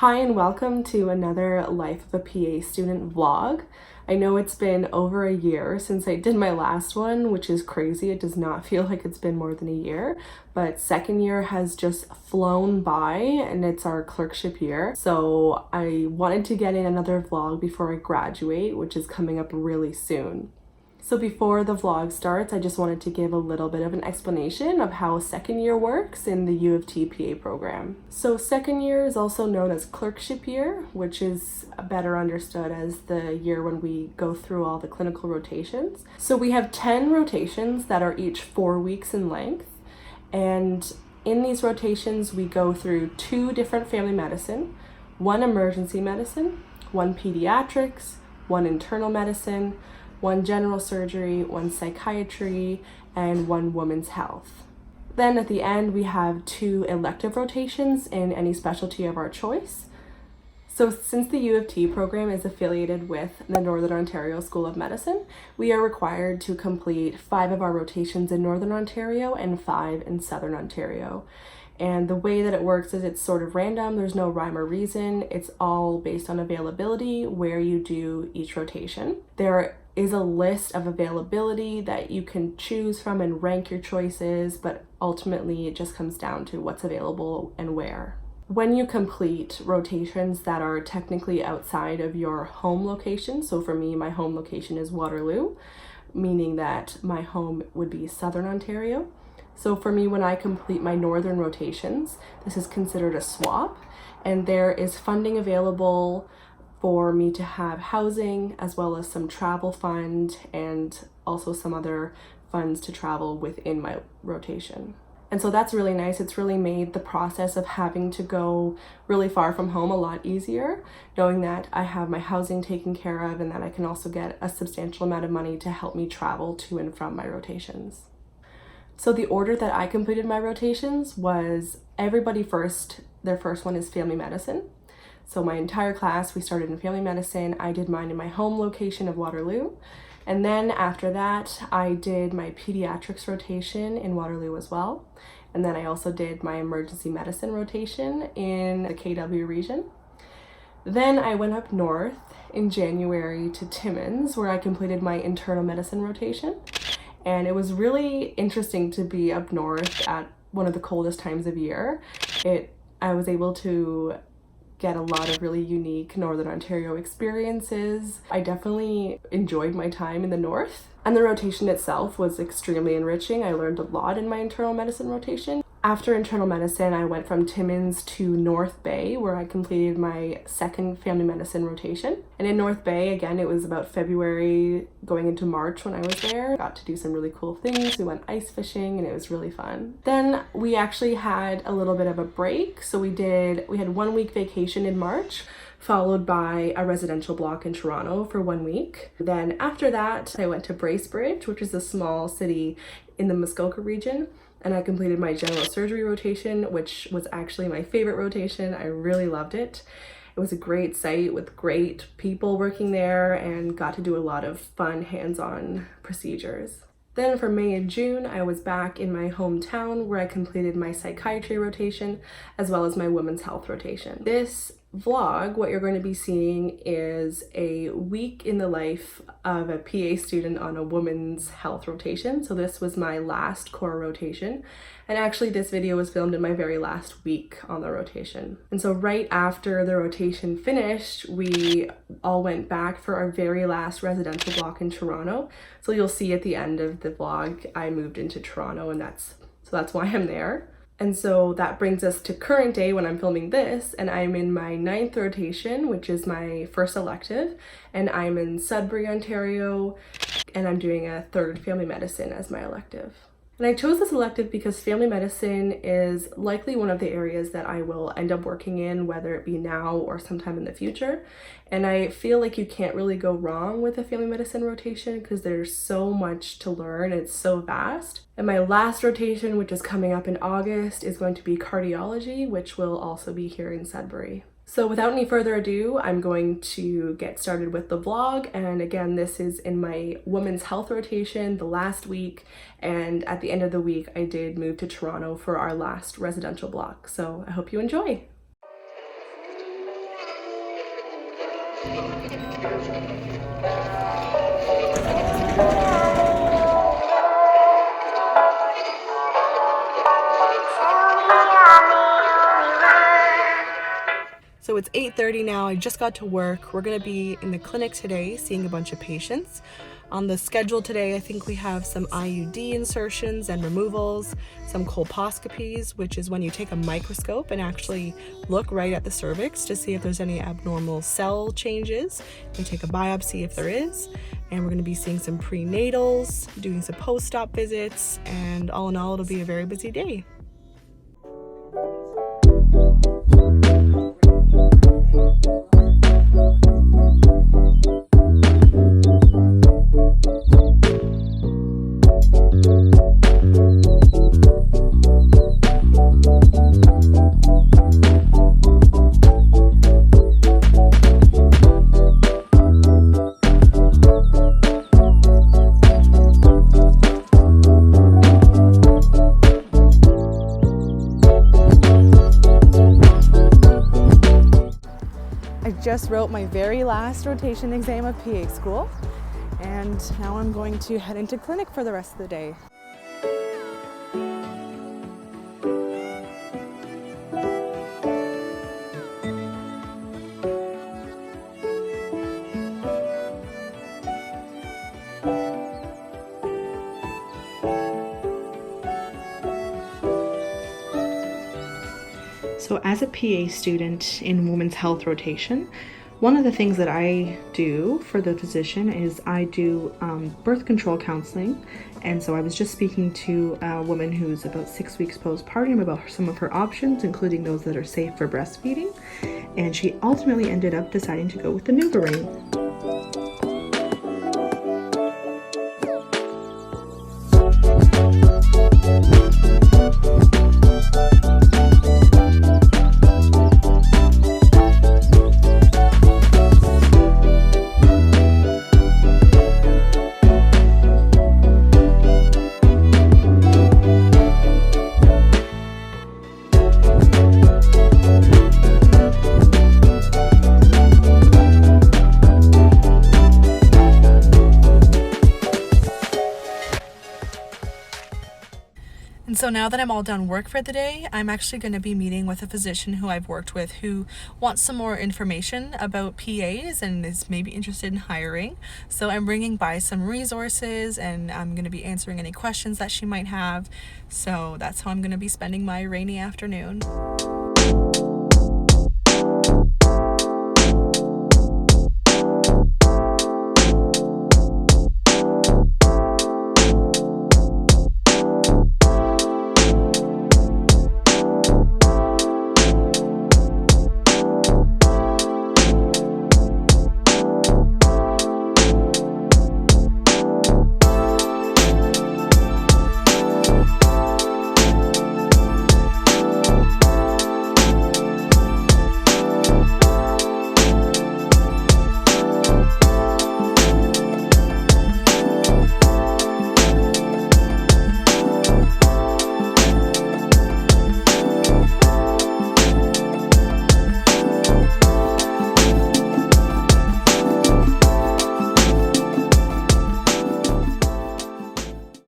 Hi and welcome to another Life of a PA Student vlog. I know it's been over a year since I did my last one, which is crazy. It does not feel like it's been more than a year, but second year has just flown by and it's our clerkship year. So I wanted to get in another vlog before I graduate, which is coming up really soon. So before the vlog starts, I just wanted to give a little bit of an explanation of how second year works in the U of T PA program. So second year is also known as clerkship year, which is better understood as the year when we go through all the clinical rotations. So we have 10 rotations that are each 4 weeks in length. And in these rotations, we go through 2 different family medicine, 1 emergency medicine, 1 pediatrics, 1 internal medicine, 1 general surgery, 1 psychiatry, and 1 women's health. Then at the end, we have 2 elective rotations in any specialty of our choice. So since the U of T program is affiliated with the Northern Ontario School of Medicine, we are required to complete 5 of our rotations in Northern Ontario and 5 in Southern Ontario. And the way that it works is it's sort of random. There's no rhyme or reason. It's all based on availability, where you do each rotation. There is a list of availability that you can choose from and rank your choices, but ultimately it just comes down to what's available and where. When you complete rotations that are technically outside of your home location, so for me, my home location is Waterloo, meaning that my home would be Southern Ontario. So for me, when I complete my northern rotations, this is considered a swap, and there is funding available for me to have housing as well as some travel fund and also some other funds to travel within my rotation. And so that's really nice. It's really made the process of having to go really far from home a lot easier, knowing that I have my housing taken care of and that I can also get a substantial amount of money to help me travel to and from my rotations. So the order that I completed my rotations was everybody first, their first one is family medicine. So my entire class, we started in family medicine. I did mine in my home location of Waterloo. And then after that, I did my pediatrics rotation in Waterloo as well. And then I also did my emergency medicine rotation in the KW region. Then I went up north in January to Timmins, where I completed my internal medicine rotation. And it was really interesting to be up north at one of the coldest times of year. I was able to get a lot of really unique Northern Ontario experiences. I definitely enjoyed my time in the north, and the rotation itself was extremely enriching. I learned a lot in my internal medicine rotation. After internal medicine, I went from Timmins to North Bay, where I completed my second family medicine rotation. And in North Bay, again, it was about February going into March when I was there. Got to do some really cool things. We went ice fishing and it was really fun. Then we actually had a little bit of a break. So we had 1 week vacation in March, followed by a residential block in Toronto for 1 week. Then after that, I went to Bracebridge, which is a small city in the Muskoka region. And I completed my general surgery rotation, which was actually my favorite rotation. I really loved it. It was a great site with great people working there and got to do a lot of fun hands-on procedures. Then for May and June, I was back in my hometown where I completed my psychiatry rotation as well as my women's health rotation. This vlog, what you're going to be seeing is a week in the life of a PA student on a women's health rotation. So this was my last core rotation. And actually this video was filmed in my very last week on the rotation. And so right after the rotation finished, we all went back for our very last residential block in Toronto. So you'll see at the end of the vlog, I moved into Toronto, and that's why I'm there. And so that brings us to current day when I'm filming this, and I'm in my 9th rotation, which is my first elective, and I'm in Sudbury, Ontario, and I'm doing a 3rd family medicine as my elective. And I chose this elective because family medicine is likely one of the areas that I will end up working in, whether it be now or sometime in the future. And I feel like you can't really go wrong with a family medicine rotation because there's so much to learn. It's so vast. And my last rotation, which is coming up in August, is going to be cardiology, which will also be here in Sudbury. So without any further ado, I'm going to get started with the vlog. And again, this is in my women's health rotation, the last week. And at the end of the week, I did move to Toronto for our last residential block. So I hope you enjoy. So it's 8:30 now. I just got to work. We're gonna be in the clinic today seeing a bunch of patients. On the schedule today, I think we have some IUD insertions and removals, some colposcopies, which is when you take a microscope and actually look right at the cervix to see if there's any abnormal cell changes. We take a biopsy if there is, and we're gonna be seeing some prenatals, doing some post-op visits, and all in all, it'll be a very busy day. I just wrote my very last rotation exam of PA school, and now I'm going to head into clinic for the rest of the day. So as a PA student in women's health rotation, one of the things that I do for the physician is I do birth control counseling. And so I was just speaking to a woman who's about 6 weeks postpartum about some of her options, including those that are safe for breastfeeding. And she ultimately ended up deciding to go with the NuvaRing. And so now that I'm all done work for the day, I'm actually going to be meeting with a physician who I've worked with who wants some more information about PAs and is maybe interested in hiring. So I'm bringing by some resources and I'm going to be answering any questions that she might have. So that's how I'm going to be spending my rainy afternoon.